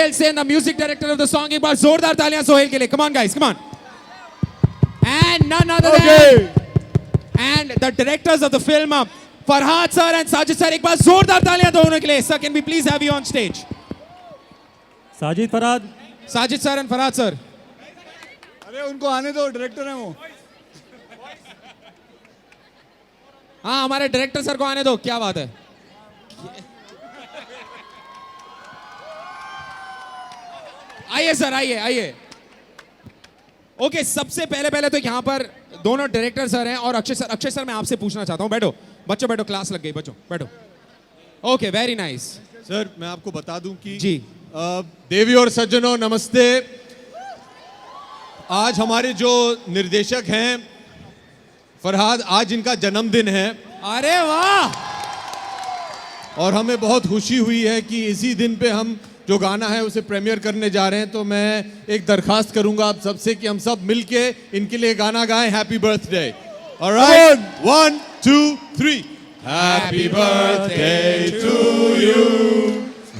Sohail Sen, the music director of the song. एक बार जोरदार तालियां सोहेल के लिए. Come on guys, come on. And none other than and the directors of the film, Farhad sir and Sajid sir. एक बार जोरदार तालियां दोनों के लिए. Sir, can we please have you on stage? Sajid Farhad. Sajid sir and Farhad sir. अरे उनको आने दो, डायरेक्टर हैं वो. हाँ, हमारे डायरेक्टर सर को आने दो. क्या बात है. आइए सर, आइए आइए. ओके, सबसे पहले तो यहाँ पर दोनों डायरेक्टर सर हैं और अक्षय सर मैं आपसे पूछना चाहता हूँ. बैठो बच्चों, बैठो, क्लास लग गई. बच्चों बैठो. Okay, very nice. सर मैं आपको बता दूं कि जी, देवी और सज्जनों नमस्ते. आज हमारे जो निर्देशक हैं फरहाद, आज इनका जन्मदिन है. अरे वाह. और हमें बहुत खुशी हुई है कि इसी दिन पे हम जो गाना है उसे प्रीमियर करने जा रहे हैं. तो मैं एक दरखास्त करूंगा आप सबसे कि हम सब मिलके इनके लिए गाना गाएं. Happy birthday. Alright, 1 2 3. Happy birthday to you.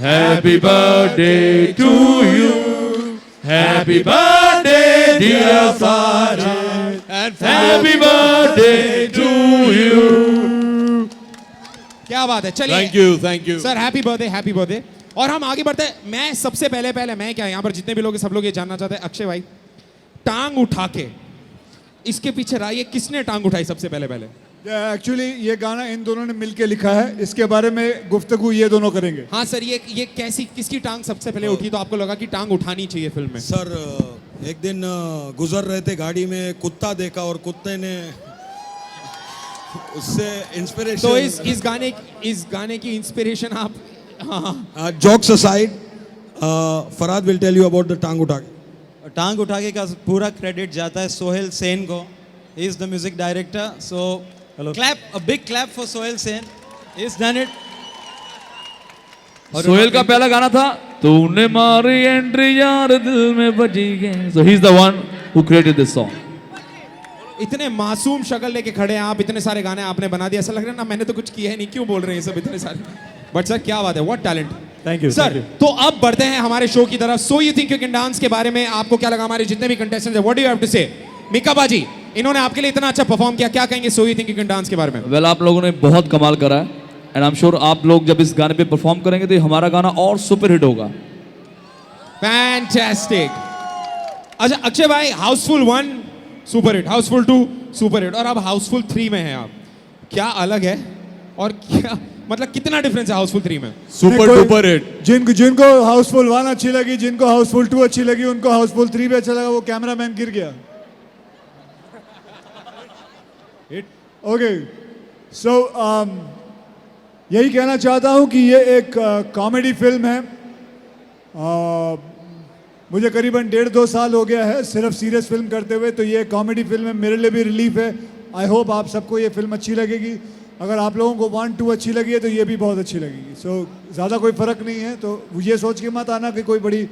Happy birthday to you. Happy birthday, dear Sajid. And Happy birthday to you. क्या बात है. चलिए, thank you sir. Happy birthday. और हम आगे बढ़ते हैं. मैं सबसे पहले मैं क्या, यहाँ पर जितने भी लोग हैं सब लोग ये जानना चाहते हैं, अक्षय भाई टांग उठा के इसके पीछे रहा, ये किसने टांग उठाई सबसे पहले? एक्चुअली ये गाना इन दोनों ने मिलके लिखा है. इसके बारे में गुफ्तगू ये दोनों करेंगे. हाँ सर, ये कैसी, किसकी टांग सबसे पहले उठी तो आपको लगा कि टांग उठानी चाहिए फिल्म में? सर एक दिन गुजर रहे थे गाड़ी में, कुत्ता देखा और कुत्ते ने उससे इंस्पिरेशन. तो इस गाने की इंस्पिरेशन आप. हाँ. Jokes aside, Farhad will tell you about the टांग उठा के. टांग उठा के का पूरा क्रेडिट जाता है सोहेल सेन को. He is the music director. So clap, a big clap for Sohail Sen. He is done it. Sohail का पहला गाना था तूने मारी एंट्री यार दिल में बजी गई. So he's the one who created this song. इतने मासूम शक्ल लेके खड़े हैं आप, इतने सारे गाने आपने बना दिया. ऐसा लग रहा है ना मैंने तो कुछ किया है नहीं, क्यों बोल रहे हैं ये सब इतने सारे. बट सर क्या बात है, what talent. Thank you sir. तो अब बढ़ते हैं हमारे शो की तरफ. So you think you can dance के बारे में आपको क्या लगा? हमारे जितने भी कंटेस्टेंट्स हैं, what do you have to say? Mika बाजी, इन्होंने आपके लिए इतना अच्छा परफॉर्म किया, क्या कहेंगे so you think you can dance के बारे में? वेल, आप लोगों ने बहुत कमाल करा है एंड आई एम श्योर आप लोग जब इस गाने पे परफॉर्म करेंगे तो हमारा गाना और सुपर हिट होगा. फैंटास्टिक. अच्छा अक्षय भाई, Housefull 1 super hit, Housefull 2 super hit और अब हाउसफुल 3 में हैं आप. क्या अलग है और क्या मतलब कितना डिफरेंस है हाउसफुल 3 में? Super duper hit. जिनको हाउसफुल 1 अच्छी लगी, जिनको हाउसफुल 2 अच्छी लगी, उनको हाउसफुल 3 भी अच्छा लगा. वो कैमरामैन गिर गया. ओके, सो यही कहना चाहता हूँ कि ये एक कॉमेडी फिल्म है. मुझे करीबन 1.5-2 साल हो गया है सिर्फ सीरियस फिल्म करते हुए. तो ये कॉमेडी फिल्म है, मेरे लिए भी रिलीफ है. आई होप आप सबको ये फिल्म अच्छी लगेगी. अगर आप लोगों को 1-2 अच्छी लगी है तो ये भी बहुत अच्छी लगेगी. सो ज़्यादा कोई फ़र्क नहीं है. तो ये सोच के मत आना कि कोई बड़ी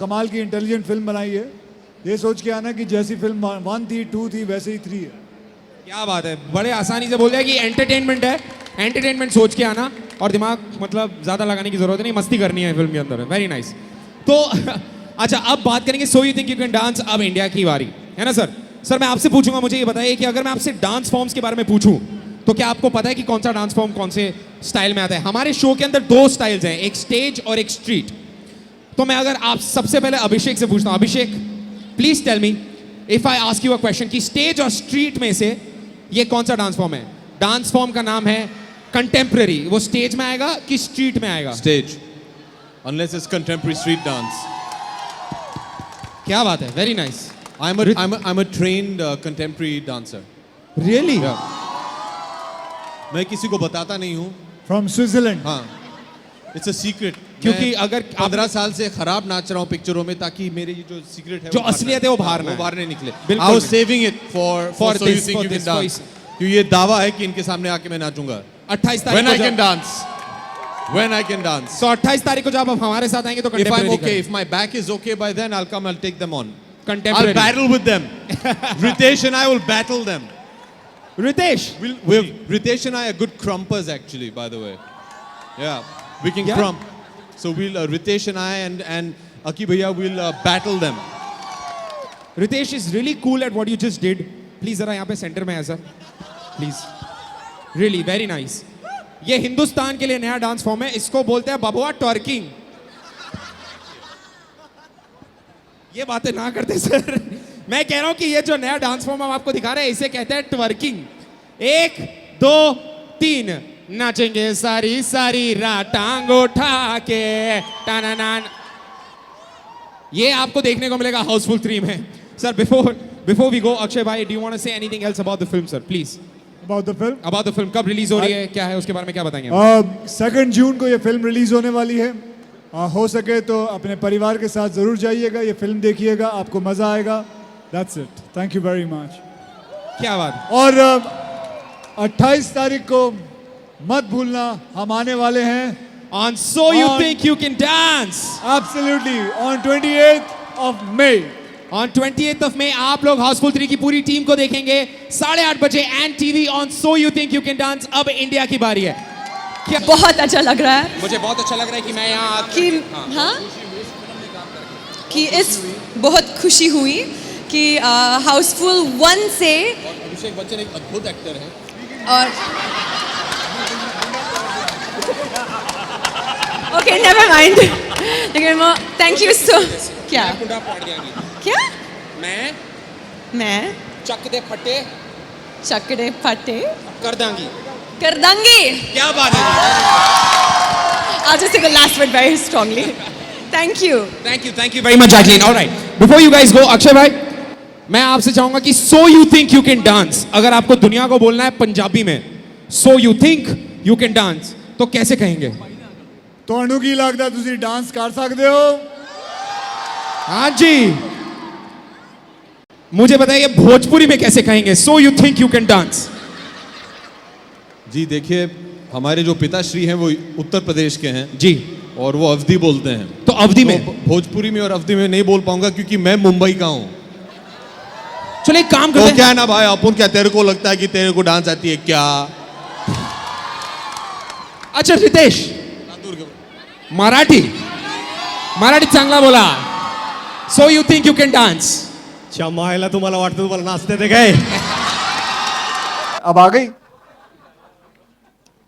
कमाल की इंटेलिजेंट फिल्म बनाई है. ये सोच के आना कि जैसी फिल्म 1 थी, 2 थी, वैसे ही 3 है. क्या बात है, बड़े आसानी से बोल दिया कि एंटरटेनमेंट है. एंटरटेनमेंट सोच के आना और दिमाग मतलब ज़्यादा लगाने की जरूरत नहीं, मस्ती करनी है फिल्म के अंदर. Very nice. तो अच्छा, अब बात करेंगे so you think you can dance. अब इंडिया की बारी है ना सर. सर मैं आपसे पूछूंगा, मुझे ये बताइए कि अगर मैं आपसे डांस फॉर्म्स के बारे में पूछूं तो क्या आपको पता है कि कौन सा डांस फॉर्म कौन से स्टाइल में आता है? हमारे शो के अंदर 2 स्टाइल्स हैं, एक स्टेज और एक स्ट्रीट. तो मैं अगर आप सबसे पहले अभिषेक से पूछता हूँ, Abhishek please tell me if I ask you a question कि स्टेज और स्ट्रीट में से ये कौन सा डांस फॉर्म है? डांस फॉर्म का नाम है कंटेम्प्रेरी. वो स्टेज में आएगा कि स्ट्रीट में आएगा? Stage, unless it's contemporary street dance. क्या बात है, very nice. I'm a trained contemporary dancer. Really? मैं किसी को बताता नहीं हूँ. From Switzerland. हाँ, इट्स अ सीक्रेट. क्योंकि अगर 15 साल से खराब नाच रहा हूँ पिक्चरों में, ताकि मेरी ये जो सीक्रेट है, जो असलियत है वो बाहर ना बाहर नहीं निकले. बिल्कुल. I was saving it for so you this, think for you can this, dance. क्योंकि ये दावा है कि इनके सामने आके मैं नाचूंगा. 28 तारीख When को I can dance. When I can dance. So 28 तारीख को जब आप हमारे साथ आएंगे तो If I'm contemporary okay, if my back is okay by then, I'll come, I'll take them on. Contemporary. I'll battle with them. Ritesh and I will battle them. Ritesh, Ritesh and I are good crumpers actually, by the way. Yeah, we can Yeah. crump. So we'll Ritesh and I and Aki Bhaiya will battle them. Ritesh is really cool at what you just did. Please जरा यहाँ पे centre में है sir. Please. Really very nice. ये हिंदुस्तान के लिए नया dance form है. इसको बोलते हैं बबुआ ट्वर्किंग. ये बातें ना करते सर. मैं कह रहा हूं कि ये जो नया डांस फॉर्म हम आपको दिखा रहे हैं इसे कहते हैं ट्वर्किंग. 1 2 3 नाचेंगे सारी सारी रात टांग उठा के टानानान. ये आपको देखने को मिलेगा हाउसफुल 3 में. Sir before we go, Akshay भाई, do you want to say anything else about the film sir please? About the film, about the film कब रिलीज हो रही है, क्या है उसके बारे में क्या बताएंगे? 2 जून को ये फिल्म रिलीज होने वाली है. हो सके तो अपने परिवार के साथ जरूर जाइएगा, ये फिल्म देखिएगा, आपको मजा आएगा. That's it. Thank you very much. क्या बात. और 28 तारीख को मत भूलना, हम आने वाले हैं On So You On- Think You Can Dance. Absolutely on 28th of May. On 28th of May आप लोग हाउसफुल 3 की पूरी टीम को देखेंगे 8:30 बजे and TV on So You Think You Can Dance. अब इंडिया की बारी है. क्या बहुत अच्छा लग रहा है मुझे बहुत अच्छा लग रहा है कि मैं यहाँ कि हाँ कि इस बहुत खुशी हुई कि हाउसफुल 1 से अभिषेक बच्चन एक अद्भुत एक्टर है. और ओके नेवर माइंड. लेकिन वो थैंक यू सो. क्या क्या मैं चक दे फटे चकड़े फटे कर दांगी. कर दूंगी. क्या बात है. I'll just take the last word very strongly. Thank you. Thank you very much Jacqueline. All right, before you guys go, Akshay भाई मैं आपसे चाहूंगा कि So You Think You Can Dance अगर आपको दुनिया को बोलना है पंजाबी में, So You Think You Can Dance तो कैसे कहेंगे? ਤੁਹਾਨੂੰ ਕੀ ਲੱਗਦਾ ਤੁਸੀਂ ਡਾਂਸ ਕਰ ਸਕਦੇ ਹੋ? हाँ जी, मुझे बताइए भोजपुरी में कैसे कहेंगे So You Think You Can Dance? जी देखिए, हमारे जो पिताश्री हैं वो उत्तर प्रदेश के हैं जी. और वो अवधी बोलते हैं. तो अवधि में तो भोजपुरी में और अवधी में नहीं बोल पाऊंगा क्योंकि मैं मुंबई का हूँ. चलो एक काम तो करते हैं. क्या ना भाई, अपन क्या तेरे को लगता है कि तेरे को डांस आती है क्या? अच्छा रितेश, मराठी चांगला बोला. So You Think You Can Dance. चमायला तुम्हाला वाटतं तुम्हाला नाचते ते काय? अब आ गई?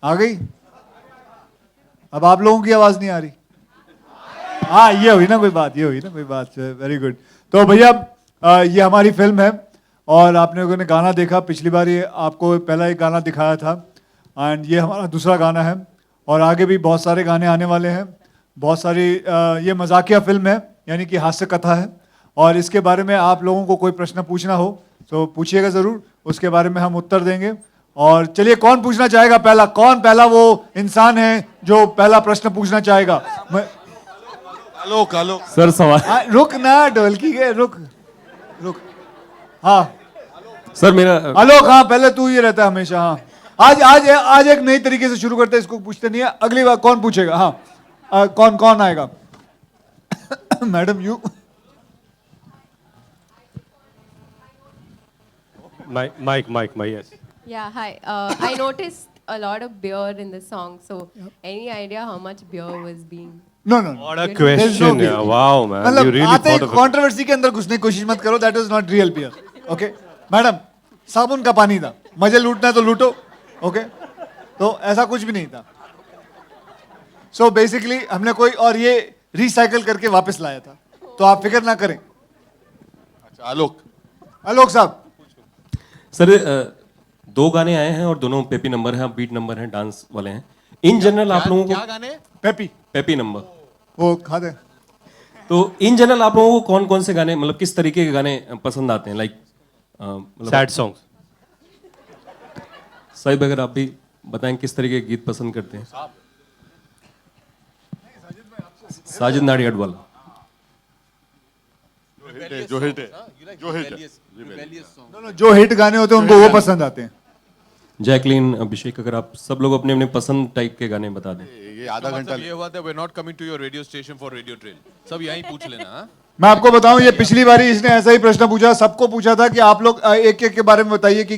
आ गई? अब आप लोगों की आवाज नहीं आ रही? हाँ, ये हुई ना कोई बात. Very good. तो भैया ये हमारी फिल्म है और आप लोगों ने गाना देखा. पिछली बार ये आपको पहला एक गाना दिखाया था एंड ये हमारा दूसरा गाना है और आगे भी बहुत सारे गाने आने वाले हैं. बहुत सारी ये मजाकिया फिल्म है, यानी कि हास्य कथा है. और इसके बारे में आप लोगों को कोई प्रश्न पूछना हो तो पूछिएगा ज़रूर, उसके बारे में हम उत्तर देंगे. और चलिए, कौन पूछना चाहेगा पहला? कौन पहला वो इंसान है जो पहला प्रश्न पूछना चाहेगा? आलोक सर सवाल. रुक ना ढोलकी के, रुक. हाँ सर मेरा आलोक, हाँ पहले तू ही रहता है हमेशा. हाँ आज एक नई तरीके से शुरू करते हैं, इसको पूछते नहीं है. अगली बार कौन पूछेगा? हाँ कौन आएगा? Madam you. Mike, yes. Yeah, hi. I noticed a lot of beer in the song. So, any idea how much beer was being? No. What a There's question. no beer. Yeah. Wow, man. You मतलब really आते ही thought of it. Controversy के अंदर घुसने की कोशिश मत करो. That is not real beer. Okay madam, साबुन का पानी था. मजे लूटना है तो लूटो. ओके तो ऐसा कुछ भी नहीं था. सो बेसिकली हमने कोई और ये रिसाइकल करके वापस लाया था, तो आप फिक्र ना करें. अच्छा आलोक साहब. सर 2 गाने आए हैं और दोनों पेपी नंबर हैं, बीट नंबर हैं, डांस वाले हैं. इन जनरल आप लोगों को गाने? Peppy peppy number. वो खा दे. तो इन जनरल आप लोगों को कौन कौन से गाने, मतलब किस तरीके के गाने पसंद आते हैं? Like sad songs. साहिब अगर आप भी बताएं किस तरीके के गीत पसंद करते हैं. साजिद नाडियाडवाला. जो हिट गाने होते हैं उनको वो पसंद आते हैं. जैकलीन, अभिषेक, अगर आप सब लोग अपने अपने पसंद टाइप के गाने बता दें. ये आधा घंटा ये हुआ था. We are not coming to your radio station for radio trail. सब यहीं पूछ लेना. हाँ, मैं आपको बताऊं, ये पिछली बारी इसने ऐसा ही प्रश्न पूछा, सबको पूछा था कि आप लोग एक एक के बारे में बताइए कि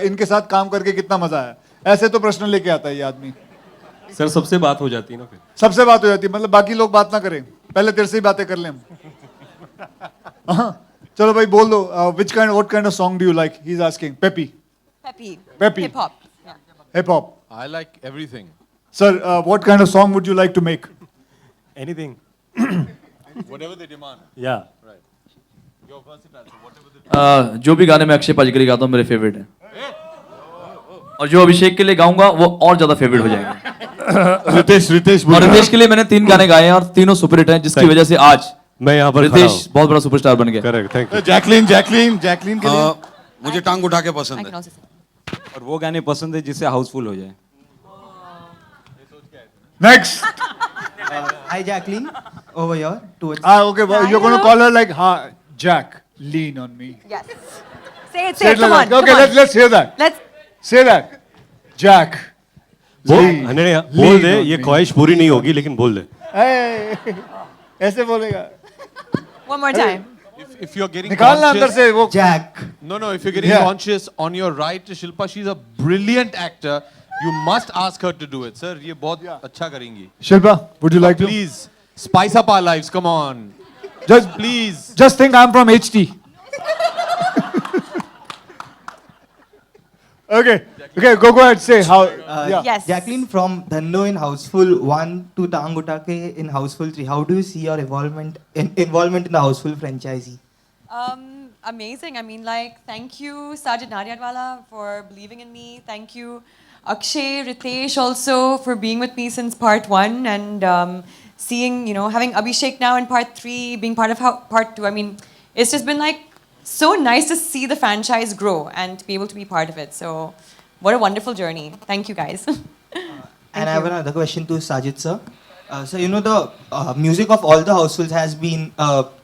इनके साथ काम करके कितना मजा आया. ऐसे तो प्रश्न लेके आता है ये आदमी. सर सबसे बात हो जाती है ना फिर। सबसे बात हो जाती है, मतलब बाकी लोग बात ना करें, पहले तेरे से ही बातें कर लें हम। हाँ, चलो भाई बोल दो, what kind of song do you like? He's asking. Peppy. Peppy. Hip hop. Yeah. Hip hop. I like everything. Sir, what kind of song would you like to make? Anything. Whatever they demand. Yeah. You're versatile, so whatever they जो भी गाने मैं अक्षय पाजी के लिए गाता हूँ मेरे फेवरेट हैं, और जो अभिषेक के लिए गाऊंगा वो और ज्यादा फेवरेट हो जाएंगे। रितेश और रितेश के लिए मैंने 3 गाने गाए हैं और तीनों सुपरहिट हैं, जिसकी वजह से आज मैं यहाँ पर रितेश बहुत बड़ा सुपरस्टार बन गया। Correct, thank you. जैकलीन के लिए मुझे टांग उठा के I पसंद can है। also say. और वो गाने पसंद है जिससे हाउसफुल हो जाए। Next. Hi, Jacqueline. Over here. Towards. Okay, well, you're going to call her like, hi, Jack, lean on me. Yes. Say it. Say it Come like on. that. Okay, come on. let's hear that. Let's. Say that. Jack. lean- Ananya बोल दे, lean on ये me. ख्वाहिश पूरी नहीं होगी लेकिन बोल दे। Hey, ऐसे बोलेगा। One more time. if you're getting निकालना अंदर conscious, से वो। Jack. no, if you're getting Yeah. conscious on your right, Shilpa, she's a brilliant actor. You must ask her to do it, sir. ये बहुत अच्छा करेंगी। Shilpa, would you like to? Please spice up our lives. Come on, Just, please. just think I'm from HT. Okay, go ahead. Say how. Yeah. Yes. Jacqueline, from Dhando in Houseful 1 to Tang Utake in Houseful 3, how do you see your involvement in the Houseful franchisee? Amazing. I mean, like, thank you, Sajid Naryadwala, for believing in me. Thank you, Akshay, Ritesh, also for being with me since part 1 and seeing, having Abhishek now in part 3, being part of part 2. I mean, it's just been like so nice to see the franchise grow and to be able to be part of it. So, what a wonderful journey. Thank you, guys. And I have another question to Sajid sir. So the music of all the households has been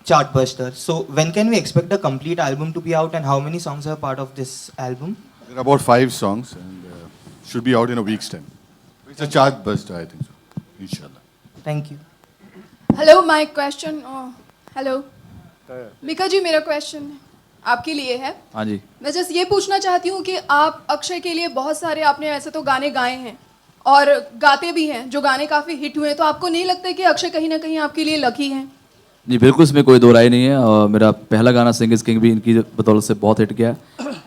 chartbuster. So when can we expect the complete album to be out, and how many songs are part of this album? There are about 5 songs and should be out in a week's time. It's a chart buster, I think so. Inshallah. Thank you. Hello my question hello Mika ji, मेरा question आपके लिए है। हाँ जी। मैं just ये पूछना चाहती हूँ कि आप अक्षय के लिए बहुत सारे आपने ऐसे तो गाने गाए हैं और गाते भी हैं, जो गाने काफ़ी हिट हुए हैं, तो आपको नहीं लगता कि अक्षय कहीं ना कहीं आपके लिए लकी हैं? जी बिल्कुल, इसमें कोई दो राय नहीं है। और मेरा पहला गाना सिंग इज किंग भी इनकी बदौलत से बहुत हिट गया।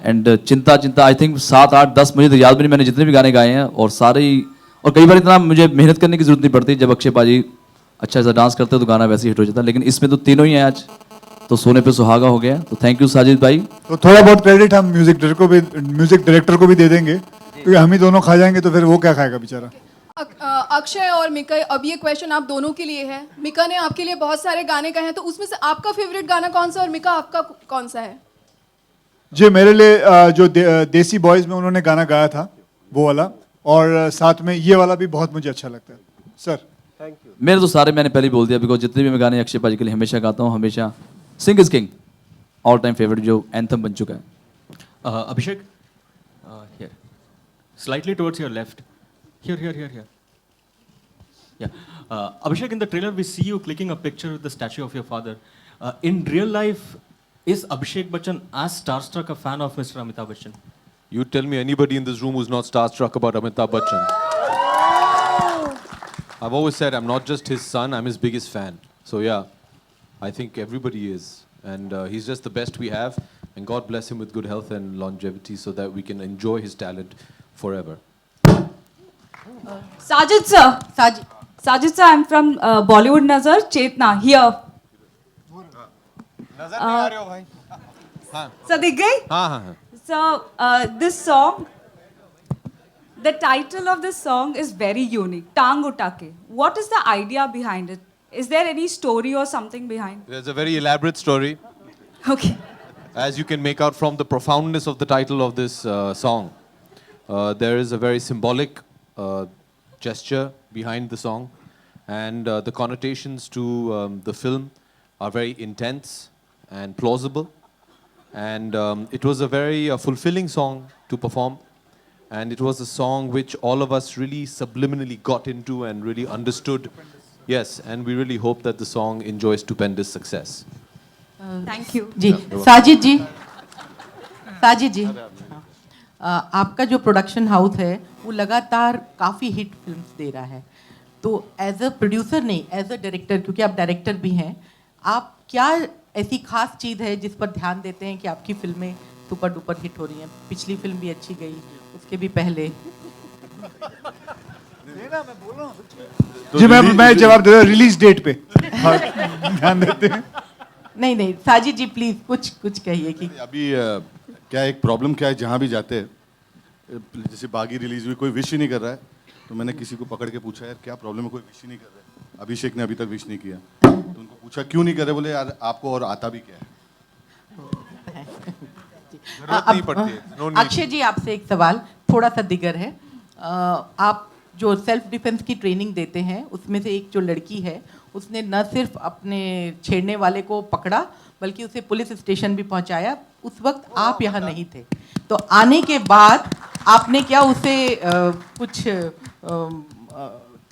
एंड चिंता चिंता आई थिंक 7, 8, 10 मुझे तो याद भी नहीं, मैंने जितने भी गाने गाए हैं और सारे, और कई बार इतना मुझे मेहनत करने की जरूरत नहीं पड़ती। जब अक्षय पाजी अच्छा सा डांस करते तो गाना वैसे हिट हो जाता, लेकिन इसमें तो तीनों ही हैं आज, तो सोने पे सुहागा हो गया। तो थैंक यू साजिद भाई। तो थोड़ा बहुत क्रेडिट हम म्यूजिक डायरेक्टर को भी दे देंगे, क्योंकि हम ही दोनों खा जाएंगे तो फिर वो क्या खाएगा बेचारा। अक्षय और मिका, अब ये क्वेश्चन आप दोनों के लिए है। मिका ने आपके लिए बहुत सारे गाने गाए हैं, तो उसमें से आपका फेवरेट गाना कौन सा और मिका आपका कौन सा है? जी मेरे लिए जो देसी बॉयज में उन्होंने गाना गाया था वो वाला, और साथ में ये वाला भी बहुत मुझे अच्छा लगता है सर। Thank you. मेरे तो सारे मैंने पहले ही बोल दिया, बिकॉज जितने भी मैं गाने अक्षय पाजी के लिए हमेशा गाता हूँ, हमेशा Singh is king all time favourite जो एंथम बन चुका है। Abhishek, here. Slightly towards your left. Here. Yeah. Abhishek, in the trailer we see you clicking a picture with the statue of your father. In real life, is Abhishek Bachchan as starstruck a fan of Mr. Amitabh Bachchan? You tell me anybody in this room who's not starstruck about Amitabh Bachchan. I've always said I'm not just his son, I'm his biggest fan. So yeah, I think everybody is. And he's just the best we have. And God bless him with good health and longevity so that we can enjoy his talent forever. Sajid sir. Sajid sir, I'm from Bollywood Nazar, Chetna, here. नजर नहीं आ रहे हो भाई? हाँ. So, दिख गई? हाँ. So, this song, the title of this song is very unique, Tang Utake. What is the idea behind it? Is there any story or something behind? There's a very elaborate story. Okay. As you can make out from the profoundness of the title of this song, there is a very symbolic gesture behind the song, and the connotations to the film are very intense and plausible, and it was a very fulfilling song to perform, and it was a song which all of us really subliminally got into and really understood. Yes, and we really hope that the song enjoys stupendous success. Thank you. जी साजिद जी आपका जो production house है वो लगातार काफ़ी hit films दे रहा है, तो as a producer नहीं, एज अ डायरेक्टर, क्योंकि आप डायरेक्टर भी हैं, आप क्या ऐसी खास चीज़ है जिस पर ध्यान देते हैं कि आपकी फिल्में सुपर डुपर हिट हो रही हैं? पिछली फिल्म भी अच्छी गई, उसके भी पहले। जी मैं जवाब दे रहा हूँ रिलीज डेट पे ध्यान देते हैं। नहीं नहीं साजिद जी प्लीज कुछ कहिए कि अभी क्या एक प्रॉब्लम क्या है, जहाँ भी जाते हैं, जैसे बागी रिलीज हुई, कोई विश ही नहीं कर रहा है, तो मैंने किसी को पकड़ के पूछा यार क्या प्रॉब्लम है, कोई विश ही नहीं कर रहा है। अभिषेक ने अभी तक विश नहीं किया, तो उनको पूछा क्यों नहीं कर रहे, बोले यार आपको और आता भी क्या है। जरूरत नहीं पड़ती है, no need। अक्षय जी आपसे एक सवाल थोड़ा सा दिगर है, आप जो सेल्फ डिफेंस की ट्रेनिंग देते हैं उसमें से एक जो लड़की है उसने न सिर्फ अपने छेड़ने वाले को पकड़ा बल्कि उसे पुलिस स्टेशन भी पहुंचाया, उस वक्त आप यहाँ नहीं थे, तो आने के बाद आपने क्या उसे कुछ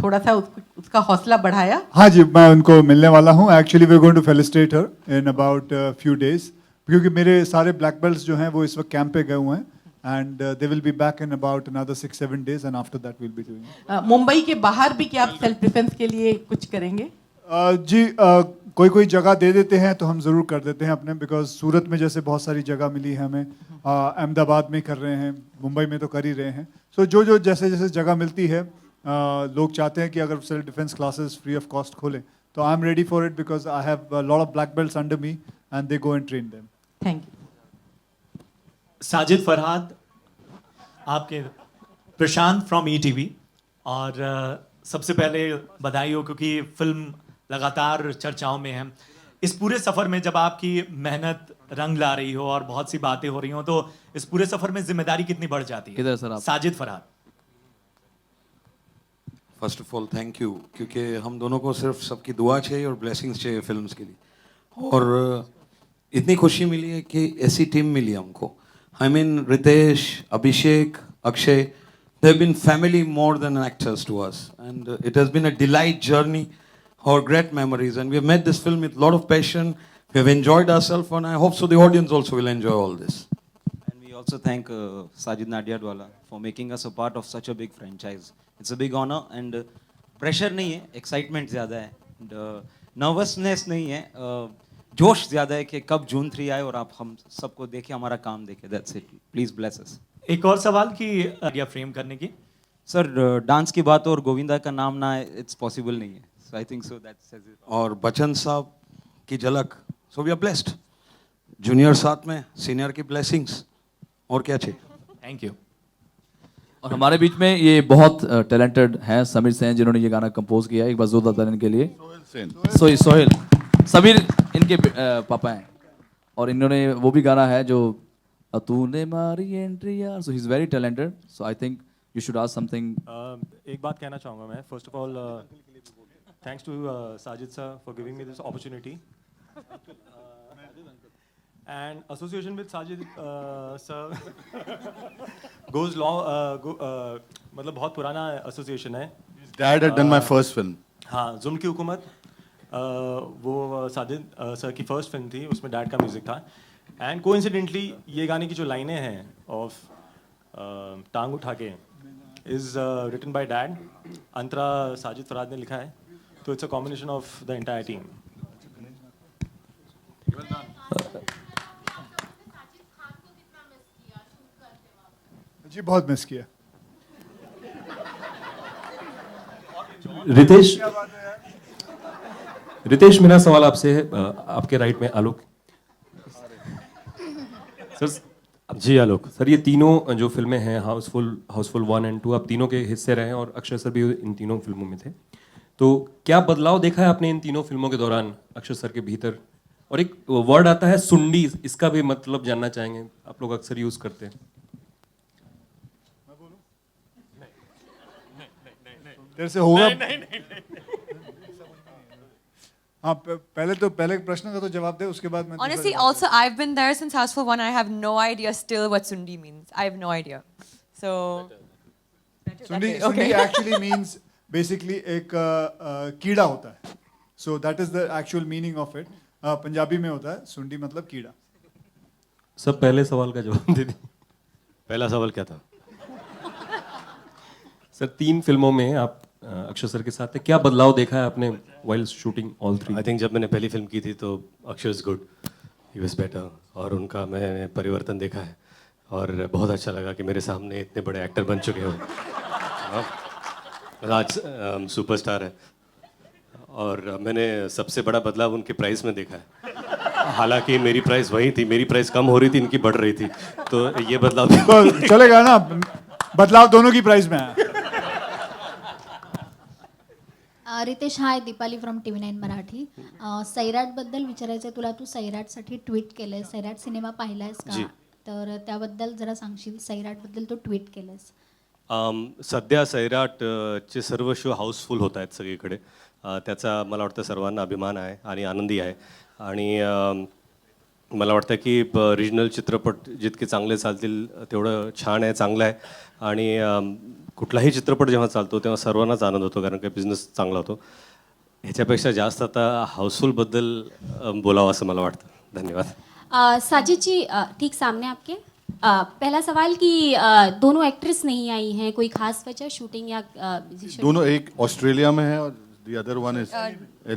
थोड़ा सा उसका हौसला बढ़ाया? हाँ जी, मैं उनको मिलने वाला हूँ। Actually we are going to felicitate her in about few days, क्योंकि मेरे सारे ब्लैक बेल्ट्स जो हैं वो इस वक्त कैंप पे गए हुए हैं, and they will be back in about another 6-7 days, and after that we'll be doing it. Mumbai के बाहर भी क्या आप सेल्फ डिफेंस के लिए कुछ करेंगे? जी कोई जगह दे देते हैं तो हम ज़रूर कर देते हैं अपने, बिकॉज सूरत में जैसे बहुत सारी जगह मिली है हमें, अहमदाबाद में कर रहे हैं, मुंबई में तो कर ही रहे हैं, सो जो जैसे जैसे जगह मिलती है, लोग चाहते हैं कि अगर self defence classes free of cost खोलें, तो I am ready for it because I have lot of black belts under me and they go and train them. Thank you. Sajid Farhad, आपके प्रशांत फ्रॉम ईटीवी, और सबसे पहले बधाई हो क्योंकि फिल्म लगातार चर्चाओं में है। इस पूरे सफ़र में जब आपकी मेहनत रंग ला रही हो और बहुत सी बातें हो रही हो, तो इस पूरे सफ़र में जिम्मेदारी कितनी बढ़ जाती है? किधर सर आप? Sajid Farhad. First of all thank you, क्योंकि हम दोनों को सिर्फ सबकी दुआ चाहिए और ब्लेसिंग्स चाहिए फिल्म्स के लिए, और इतनी खुशी मिली है कि ऐसी टीम मिली हमको। I mean, Ritesh, Abhishek, Akshay, they've been family more than actors to us. And it has been a delight journey, or great memories. And we have made this film with a lot of passion. We have enjoyed ourselves, and I hope so the audience also will enjoy all this. And we also thank Sajid Nadiadwala for making us a part of such a big franchise. It's a big honor, and pressure नहीं है, excitement ज़्यादा है, and nervousness नहीं है, जोश ज़्यादा है कि कब जून 3 आए और आप हम सबको देखें, हमारा काम देखें। That's it. Please bless us. एक और सवाल की आइडिया फ्रेम करने की। सर डांस की बात और गोविंदा का नाम ना है, इट्स पॉसिबल नहीं है। So I think so that says it. और बच्चन साहब की झलक, so we are blessed. Junior साथ में, सीनियर की ब्लेसिंग्स, और क्या चाहिए? Thank you. और हमारे बीच में ये बहुत टैलेंटेड हैं समीर सेन, जिन्होंने ये गाना कंपोज किया है। एक बार जोरदार तालियां इनके लिए। सोहेल समीर इनके पापा हैं, और इन्होंने वो भी गाना है जो तूने मारी एंट्री यार, so he is very talented, so I think you should ask something. एक बात कहना चाहूँगा मैं, first of all thanks to Sajid sir for giving me this opportunity, and association with Sajid sir goes long, मतलब बहुत पुराना association है। Dad had done my first film. हाँ, जुल्म की हुकूमत, वो साजिद सर की फर्स्ट फिल्म थी, उसमें डैड का म्यूज़िक था, एंड कोइंसिडेंटली ये गाने की जो लाइनें हैं ऑफ टांग उठा के is written by dad, Antara Sajid Farhad ने लिखा है, तो it's a combination of the entire team. जी बहुत मिस किया। रितेश मेरा सवाल आपसे है, आपके राइट में आलोक सर। जी आलोक सर, ये तीनों जो फिल्में हैं, हाउसफुल 1 और 2, आप तीनों के हिस्से रहे हैं और अक्षय सर भी इन तीनों फिल्मों में थे, तो क्या बदलाव देखा है आपने इन तीनों फिल्मों के दौरान अक्षय सर के भीतर? और एक वर्ड आता है सुंडी, इसका भी मतलब जानना चाहेंगे, आप लोग अक्सर यूज करते हैं। तेरे से होगा? हाँ, पहले प्रश्न का तो जवाब दे, उसके बाद मैं। Honestly, also I've been there since Houseful 1. I have no idea still what Sundi means. I have no idea. So. Sundi actually means basically एक कीड़ा होता है. So that is the actual meaning of it. Punjabi में होता है सुंडी मतलब कीड़ा। सब पहले सवाल का जवाब दे दी। पहला सवाल क्या था? सर 3 फिल्मों में आप अक्षय सर के साथ थे, क्या बदलाव देखा है आपने while shooting all 3? I think जब मैंने पहली फिल्म की थी तो Akshay is good, he was better, और उनका मैंने परिवर्तन देखा है और बहुत अच्छा लगा कि मेरे सामने इतने बड़े एक्टर बन चुके हो। आज सुपरस्टार है और मैंने सबसे बड़ा बदलाव उनके प्राइस में देखा है। हालांकि मेरी प्राइस वही थी, मेरी प्राइस कम हो रही थी, इनकी बढ़ रही थी, तो ये बदलाव तो चलेगा ना, बदलाव दोनों की प्राइस में है। रितेश, हाय, दीपाली फ्रॉम TV9 मराठी. सैराटबद्दल विचारायचं आहे तुला. तू सैराटसाठी ट्विट केलंय, सैराट सिनेमा पाहिलायस का? तर त्याबद्दल जरा सांगशील. सैराटबद्दल तू ट्विट केलंयस. सध्या सैराटचे सर्व शो हाऊसफुल होत आहेत सगळीकडे. त्याचा मला वाटतं सर्वांना अभिमान आहे आणि आनंदी आहे. आणि मला वाटतं की रिजनल चित्रपट जितके चांगले चालतील तेवढं छान आहे, चांगलं आहे. आणि कुठलाही चित्रपट जेव्हा चालतो तेव्हा सर्वांनाच आनंद होतो, कारण का बिझनेस चांगला होतो. ह्याच्यापेक्षा जास्त आता हाऊसफुलबद्दल बोलावं असं मला वाटतं. धन्यवाद. साजिद जी, ठीक सामने आपके. पहला सवाल कि दोनों एक्ट्रेस नहीं आई हैं, कोई खास वजह, शूटिंग या दोनों, एक ऑस्ट्रेलिया में है और the other one is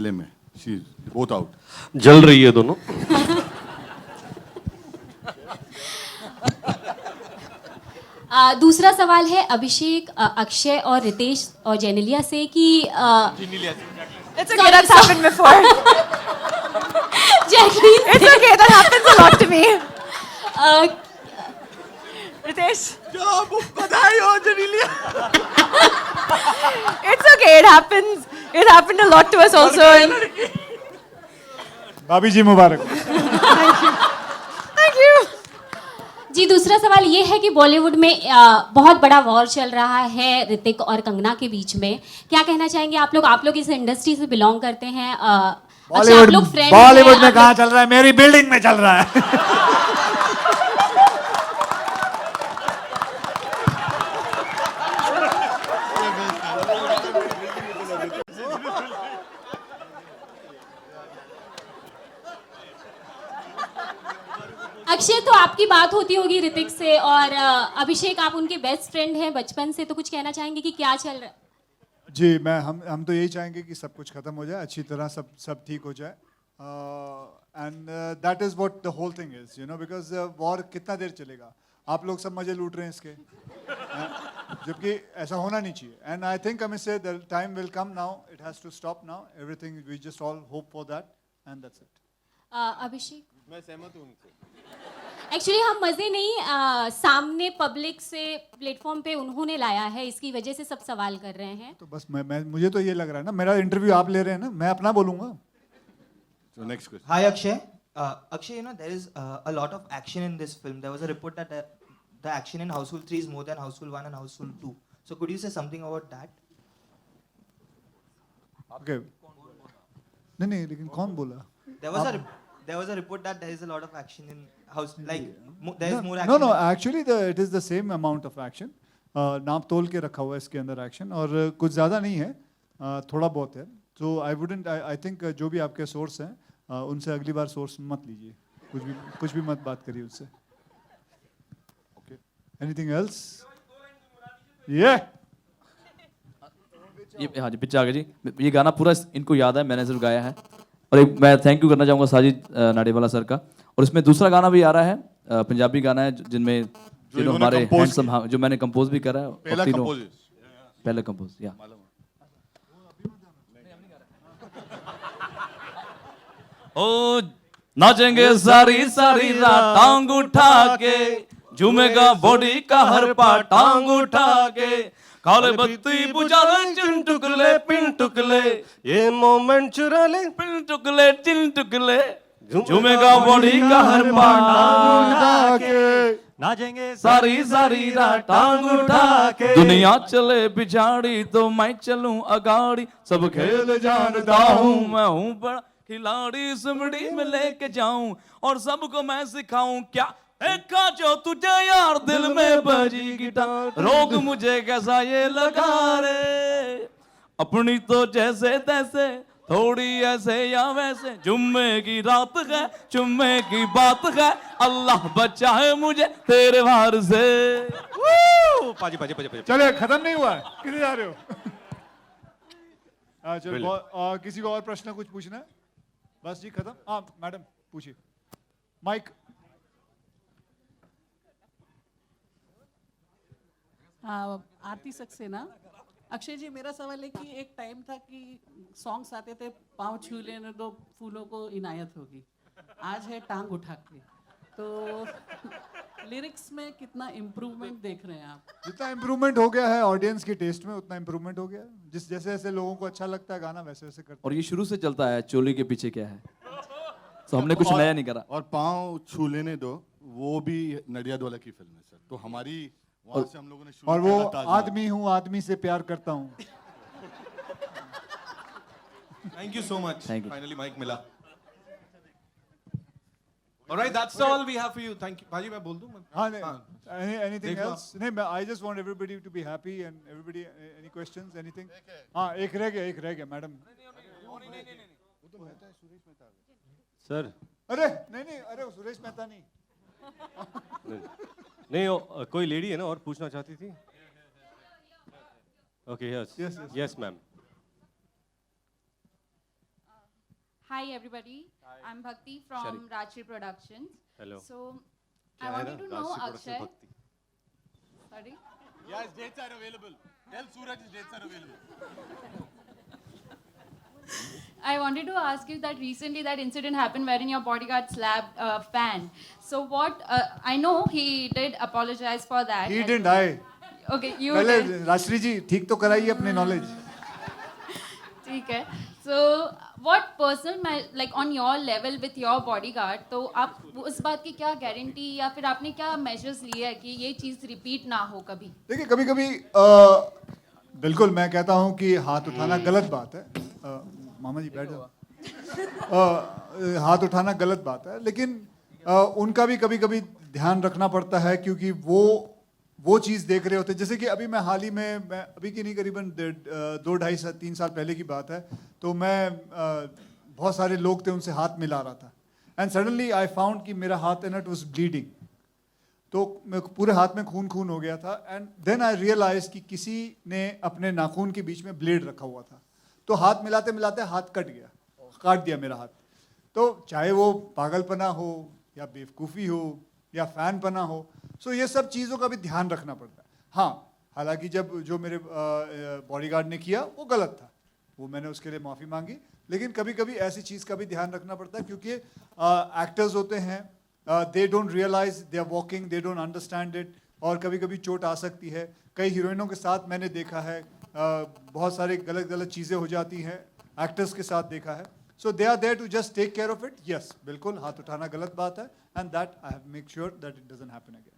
LA में. She both out. जल रही है दोनों. दूसरा सवाल है अभिषेक, अक्षय और रितेश और जेनेलिया से कि It's okay, that's happened before. Jacqueline, It's okay, that happens a lot to me. Ritesh. बधाई हो Genelia. It's okay, it happens. It happened a lot to us also. भाभी जी मुबारक. Thank you. जी, दूसरा सवाल ये है कि बॉलीवुड में बहुत बड़ा वॉर चल रहा है ऋतिक और कंगना के बीच में. क्या कहना चाहेंगे आप लोग? आप लोग इस इंडस्ट्री से बिलोंग करते हैं. अच्छा, आप लोग फ्रेंड बॉलीवुड में कहाँ चल रहा है? मेरी बिल्डिंग में चल रहा है. अक्षय, तो आपकी बात होती होगी ऋतिक से, और अभिषेक आप उनके बेस्ट फ्रेंड हैं बचपन से, तो कुछ कहना चाहेंगे कि क्या चल रहा है? जी, हम तो यही चाहेंगे कि सब कुछ खत्म हो जाए, अच्छी तरह सब ठीक हो जाए. And that is what the whole thing is, you know, because war कितना देर चलेगा? आप लोग सब मजे लूट रहे हैं इसके, जबकि ऐसा होना नहीं चाहिए. एंड आई थिंक हमें से the time will come now, it has to stop now, everything, we just all hope for that and that's it. Abhishek, मैं सहमत हूँ उनसे. एक्चुअली हम मजे नहीं, सामने पब्लिक से प्लेटफॉर्म पे उन्होंने लाया है, इसकी वजह से सब सवाल कर रहे हैं. तो बस मुझे तो ये लग रहा है ना, मेरा इंटरव्यू आप ले रहे हैं ना, मैं अपना बोलूंगा. So next question. Hi Akshay. Akshay, you know there is a lot of action in this film. There was a report that the action in Houseful 3 is more than Houseful 1 and Houseful 2. So could you say something about that? Okay. नहीं, लेकिन कौन बोला? There was a report that there is a lot of action in House, like there is more action. No, actually it is the same amount of action. नाप तोल के रखा हुआ है इसके अंदर एक्शन, और कुछ ज़्यादा नहीं है, थोड़ा बहुत है. तो आई थिंक जो भी आपके सोर्स हैं उनसे अगली बार सोर्स मत लीजिए, कुछ भी मत बात करिए उससे. Okay, anything else? ये हाँ जी, पिक्चर आ गया जी. ये गाना पूरा इनको याद है, मैंने सिर्फ गाया है. और एक मैं थैंक यू करना चाहूँगा साजिद नाडियाडवाला सर का. और इसमें दूसरा गाना भी आ रहा है, पंजाबी गाना है, जिनमें हमारे हैंडसम, हाँ, जो मैंने कंपोज भी करा है. पहला कंपोज या ओ नाचेंगे सारी सारी रात टांग उठा के, झूमेगा बॉडी का हर पार्ट टांग उठा के, काले बत्ती बुझा ले चिन टुकले पिन टुकले, ये मोमेंट चुरा ले पिन टुकले चिन टुकले, झूमेगा बॉडी का हर पार्ट टांग उठा के, नाचेंगे सारी सारी रात टांग उठा के, दुनिया चले पिछाड़ी तो मैं चलूं अगाड़ी, सब खेल जानता हूँ, मैं हूँ बड़ा खिलाड़ी, सिमड़ी में लेके जाऊं और सबको मैं सिखाऊं. क्या देखा जो तुझे यार दिल में बजी गिटार, रोग मुझे कैसा ये लगा रे, अपनी तो जैसे तैसे थोड़ी ऐसे या वैसे जुम्मे की रात है, जुम्मे की बात है, अल्लाह बचाए मुझे तेरे वार से। पाजी पाजी पाजी पाजी। चले खत्म नहीं हुआ है, किधर जा रहे हो? चलो किसी को और प्रश्न कुछ पूछना है? बस जी खत्म। हाँ मैडम पूछिए, माइक। हाँ, आरती सक्सेना। अक्षय जी, मेरा सवाल है कि एक टाइम था कि सॉन्ग्स आते थे पाँव छू लेने दो फूलों को इनायत होगी, आज है टांग उठा के। तो लिरिक्स में कितना इम्प्रूवमेंट देख रहे हैं आप? जितना इम्प्रूवमेंट हो गया है ऑडियंस के टेस्ट में, उतना इम्प्रूवमेंट हो गया है। जिस जैसे जैसे लोगों को अच्छा लगता है गाना, वैसे वैसे करते और ये शुरू से चलता है, चोली के पीछे क्या है, तो हमने कुछ नया नहीं करा। और पाँव छू लेने दो, वो भी नडियाद वाला की फिल्म है सर, तो हमारी वहाँ से हम लोगों ने शुरू और वो किया था ताजमहल। आदमी हूँ, आदमी से प्यार करता हूँ। Thank you so much, Thank you. Finally mic मिला। Alright, that's all we have for you. Thank you. भाजी मैं बोल दूँ? हाँ, anything देख लो else? नहीं, I just want everybody to be happy and everybody, any questions, anything? हाँ, एक रह गया, मैडम। सर अरे नहीं, अरे सुरेश मेहता नहीं। नहीं, कोई लेडी है ना और पूछना चाहती थी? Okay, yes ma'am. Hi everybody, I'm Bhakti from Rajshri Productions. Hello. So I wanted to know Akshay. Sorry. Yes, dates are available. Tell Suraj dates are available. I wanted to ask you that recently that incident happened wherein your bodyguard slapped a fan. So what? I know he did apologize for that. He didn't, I. Okay, you पहले did. Rajshree जी ठीक तो कराइए अपने knowledge. ठीक है। So what personal like on your level with your bodyguard, तो आप उस बात की क्या गारंटी या फिर आपने क्या मेजर्स लिए है कि ये चीज़ रिपीट ना हो कभी? देखिए कभी कभी बिल्कुल मैं कहता हूँ कि हाथ उठाना गलत बात है। मामा जी बैठ जाओ। हाथ उठाना गलत बात है, लेकिन उनका भी कभी कभी ध्यान रखना पड़ता है, क्योंकि वो चीज़ देख रहे होते हैं। जैसे कि अभी मैं हाल ही में, मैं अभी की नहीं, करीबन 2-2.5-3 साल पहले की बात है, तो मैं बहुत सारे लोग थे, उनसे हाथ मिला रहा था, एंड सडनली आई फाउंड कि मेरा हाथ इट वाज ब्लीडिंग, तो पूरे हाथ में खून हो गया था। एंड देन आई रियलाइज कि किसी ने अपने नाखून के बीच में ब्लेड रखा हुआ था, तो हाथ मिलाते मिलाते हाथ काट दिया मेरा हाथ। तो चाहे वो पागलपना हो या बेवकूफ़ी हो या फैनपना हो, सो ये सब चीज़ों का भी ध्यान रखना पड़ता है। हाँ, हालांकि जब जो मेरे बॉडीगार्ड ने किया वो गलत था, वो मैंने उसके लिए माफ़ी मांगी, लेकिन कभी कभी ऐसी चीज़ का भी ध्यान रखना पड़ता है, क्योंकि एक्टर्स होते हैं, they don't realise they are walking, they don't understand it, और कभी कभी चोट आ सकती है। कई हीरोइनों के साथ मैंने देखा है, बहुत सारी गलत चीज़ें हो जाती हैं, एक्टर्स के साथ देखा है। So they are there to just take care of it. Yes, बिल्कुल हाथ उठाना गलत बात है, and that I have make sure that it doesn't happen again.